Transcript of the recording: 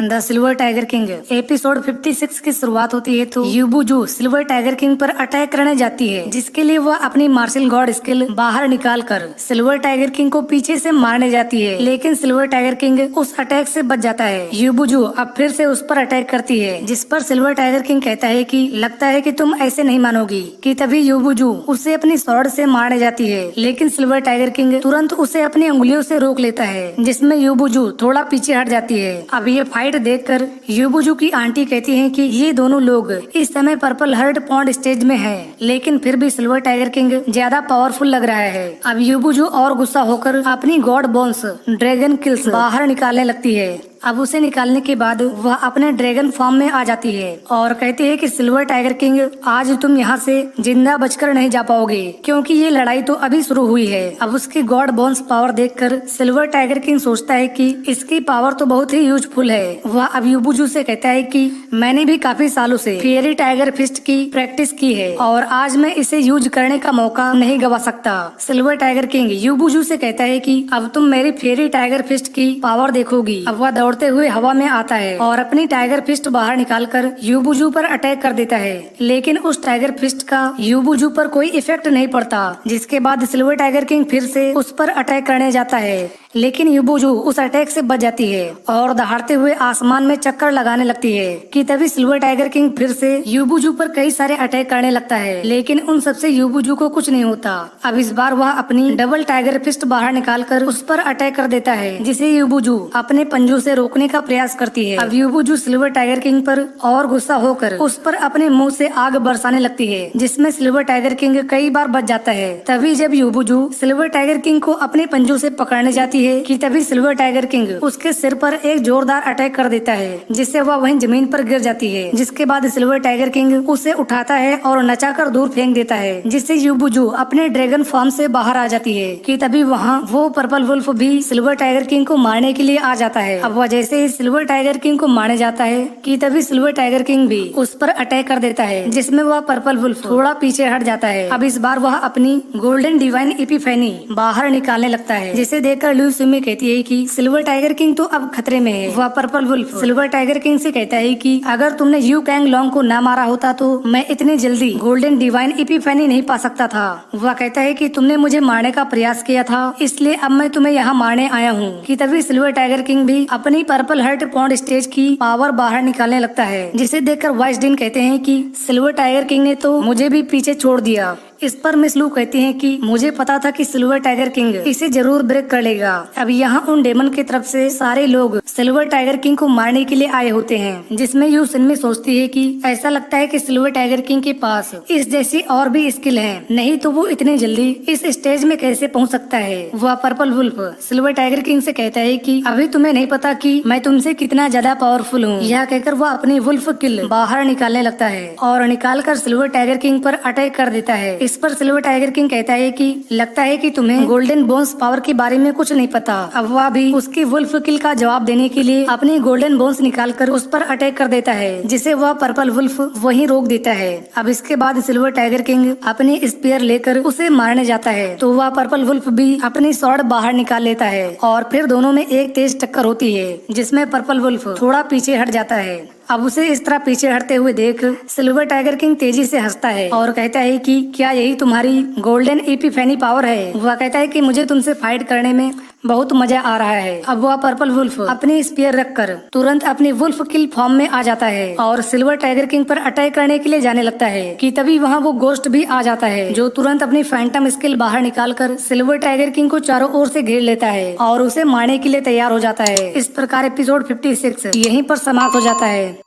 The silver tiger king. Episode 56 की शुरुआत होती है तो यूबुजू सिल्वर टाइगर किंग पर अटैक करने जाती है, जिसके लिए वह अपनी मार्शल गॉड स्किल बाहर निकाल कर सिल्वर टाइगर किंग को पीछे से मारने जाती है, लेकिन सिल्वर टाइगर किंग उस अटैक से बच जाता है। यूबुजू अब फिर से उस पर अटैक करती है, जिस पर सिल्वर टाइगर किंग कहता है कि लगता है कि तुम ऐसे नहीं मानोगी, कि तभी यूबुजू उसे अपनी स्वॉर्ड से मारने जाती है, लेकिन सिल्वर टाइगर किंग तुरंत उसे अपनी उंगलियों से रोक लेता है, जिसमें यूबुजू थोड़ा पीछे हट जाती है। अब ये फाइट देखकर यूबुजू की आंटी कहती हैं कि ये दोनों लोग इस समय पर्पल हर्ट पॉन्ड स्टेज में हैं, लेकिन फिर भी सिल्वर टाइगर किंग ज्यादा पावरफुल लग रहा है। अब यूबुजू और गुस्सा होकर अपनी गॉड बोन्स ड्रैगन किल्स बाहर निकालने लगती है। अब उसे निकालने के बाद वह अपने ड्रैगन फॉर्म में आ जाती है और कहती है कि सिल्वर टाइगर किंग आज तुम यहाँ से जिंदा बचकर नहीं जा पाओगे, क्योंकि ये लड़ाई तो अभी शुरू हुई है। अब उसकी गॉड बोन्स पावर देखकर सिल्वर टाइगर किंग सोचता है कि इसकी पावर तो बहुत ही यूजफुल है। वह अब यूबुजू से कहता है कि मैंने भी काफी सालों से फेयरी टाइगर फिस्ट की प्रैक्टिस की है और आज मैं इसे यूज करने का मौका नहीं गवा सकता। सिल्वर टाइगर किंग यूबुजू से कहता है कि अब तुम मेरी फेयरी टाइगर फिस्ट की पावर देखोगी। अब वह दौड़ते हुए हवा में आता है और अपनी टाइगर फिस्ट बाहर निकालकर यूबुजू पर अटैक कर देता है, लेकिन उस टाइगर फिस्ट का यूबुजू पर कोई इफेक्ट नहीं पड़ता। जिसके बाद सिल्वर टाइगर किंग फिर से उस पर अटैक करने जाता है, लेकिन यूबुजू उस अटैक से बच जाती है और दहाड़ते हुए आसमान में चक्कर लगाने लगती है, कि तभी सिल्वर टाइगर किंग फिर से यूबुजू पर कई सारे अटैक करने लगता है, लेकिन उन सबसे यूबुजू को कुछ नहीं होता। अब इस बार वह अपनी डबल टाइगर फिस्ट बाहर निकालकर उस पर अटैक कर देता है, जिसे यूबुजू अपने पंजों से रोकने का प्रयास करती है। अब यूबुजू सिल्वर टाइगर किंग पर और गुस्सा होकर उस पर अपने मुंह से आग बरसाने लगती है, जिसमें सिल्वर टाइगर किंग कई बार बच जाता है। तभी जब यूबुजू सिल्वर टाइगर किंग को अपने पंजों से पकड़ने जाती है कि तभी सिल्वर टाइगर किंग उसके सिर पर एक जोरदार अटैक कर देता है, जिससे वह वहीं जमीन पर गिर जाती है। जिसके बाद सिल्वर टाइगर किंग उसे उठाता है और नचाकर दूर फेंक देता है, जिससे यूबुजू अपने ड्रैगन फॉर्म से बाहर आ जाती है। कि तभी वहाँ वो पर्पल वुल्फ भी सिल्वर टाइगर किंग को मारने के लिए आ जाता है। अब वह जैसे ही सिल्वर टाइगर किंग को मारने जाता है कि तभी सिल्वर टाइगर किंग भी उस पर अटैक कर देता है, जिसमें वह पर्पल वुल्फ थोड़ा पीछे हट जाता है। अब इस बार वह अपनी गोल्डन डिवाइन इपिफेनी बाहर निकालने लगता है, जिसे देखकर लू सुमी कहती है कि सिल्वर टाइगर किंग तो अब खतरे में है। वह purple wolf silver tiger king से कहता है कि अगर तुमने यू कैंग लॉन्ग को ना मारा होता तो मैं इतनी जल्दी गोल्डन डिवाइन इपिफेनी नहीं पा सकता था। वह कहता है कि तुमने मुझे मारने का प्रयास किया था, इसलिए अब मैं तुम्हें यहाँ मारने आया हूँ। कि तभी सिल्वर टाइगर किंग भी अपनी पर्पल हर्ट पॉन्ड स्टेज की पावर बाहर निकालने लगता है, जिसे देखकर वाइसडीन कहते हैं कि सिल्वर टाइगर किंग ने तो मुझे भी पीछे छोड़ दिया। इस पर मिस लू कहती हैं कि मुझे पता था कि सिल्वर टाइगर किंग इसे जरूर ब्रेक कर लेगा। अब यहाँ उन डेमन की तरफ से सारे लोग सिल्वर टाइगर किंग को मारने के लिए आए होते हैं, जिसमें यू सिनमी सोचती है कि ऐसा लगता है कि सिल्वर टाइगर किंग के पास इस जैसी और भी स्किल है, नहीं तो वो इतने जल्दी इस स्टेज में कैसे पहुँच सकता है। वह purple wolf silver tiger king से कहता है कि अभी तुम्हें नहीं पता कि मैं तुमसे कितना ज्यादा पावरफुल हूँ। यह कहकर वह अपनी वुल्फ किल बाहर निकालने लगता है और निकालकर सिल्वर टाइगर किंग पर अटैक कर देता है। इस पर सिल्वर टाइगर किंग कहता है कि लगता है कि तुम्हें गोल्डन बोन्स पावर के बारे में कुछ नहीं पता। अब वह भी उसकी वुल्फ किल का जवाब देने के लिए अपनी गोल्डन बोन्स निकालकर उस पर अटैक कर देता है, जिसे वह पर्पल वुल्फ वहीं रोक देता है। अब इसके बाद सिल्वर टाइगर किंग अपनी स्पीयर लेकर उसे मारने जाता है, तो वह पर्पल वुल्फ भी अपनी स्वॉर्ड बाहर निकाल लेता है और फिर दोनों में एक तेज टक्कर होती है, जिसमें पर्पल वुल्फ थोड़ा पीछे हट जाता है। अब उसे इस तरह पीछे हटते हुए देख सिल्वर टाइगर किंग तेजी से हंसता है और कहता है कि क्या यही तुम्हारी गोल्डन इपिफेनी पावर है। वह कहता है कि मुझे तुमसे फाइट करने में बहुत मजा आ रहा है। अब वह पर्पल वुल्फ अपनी स्पीयर रखकर तुरंत अपनी वुल्फ किल फॉर्म में आ जाता है और सिल्वर टाइगर किंग पर अटैक करने के लिए जाने लगता है। कि तभी वहाँ वो गोस्ट भी आ जाता है, जो तुरंत अपनी फैंटम स्किल बाहर निकालकर सिल्वर टाइगर किंग को चारों ओर से घेर लेता है और उसे मारने के लिए तैयार हो जाता है। इस प्रकार एपिसोड 56 यहीं पर समाप्त हो जाता है।